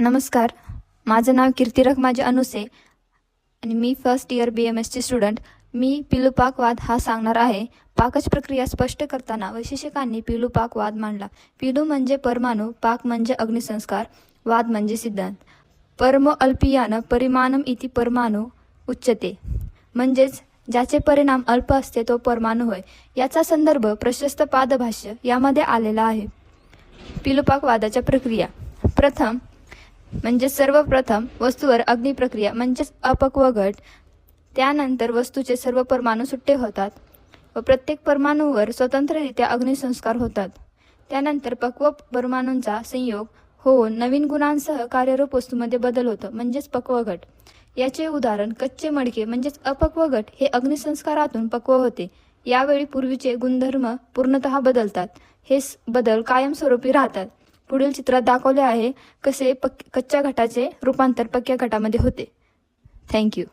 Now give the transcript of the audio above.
नमस्कार, माझं नाव कीर्ती रखमाजी अनुसे आणि मी फर्स्ट इयर BMSची स्टुडंट. मी पिलूपाकवाद हा सांगणार आहे. पाकच प्रक्रिया स्पष्ट करताना वैशेषिकांनी पिलूपाकवाद मांडला. पिलू म्हणजे परमाणू, पाक म्हणजे अग्निसंस्कार, वाद म्हणजे सिद्धांत. परमो अल्पियान परिमाणम इति परमाणू उच्यते, म्हणजेच ज्याचे परिणाम अल्प असते तो परमाणू होय. याचा संदर्भ प्रशस्त पादभाष्य यामध्ये आलेला आहे. पिलूपाकवादाच्या प्रक्रिया. प्रथम म्हणजे सर्वप्रथम वस्तूवर अग्निप्रक्रिया म्हणजेच अपक्व घट. त्यानंतर वस्तूचे सर्व परमाणू सुट्टे होतात व प्रत्येक परमाणूवर स्वतंत्ररित्या अग्निसंस्कार होतात. त्यानंतर पक्व परमाणूंचा संयोग होऊन नवीन गुणांसह कार्यरूप वस्तूमध्ये बदल होतो, म्हणजेच पक्व घट. याचे उदाहरण कच्चे मडके म्हणजेच अपक्व घट हे अग्निसंस्कारातून पक्व होते. यावेळी पूर्वीचे गुणधर्म पूर्णतः बदलतात. हे बदल कायमस्वरूपी राहतात. पुढील चित्रात दाखवले आहे कसे कच्च्या घटाचे रूपांतर पक्क्या घटामध्ये होते. थँक्यू.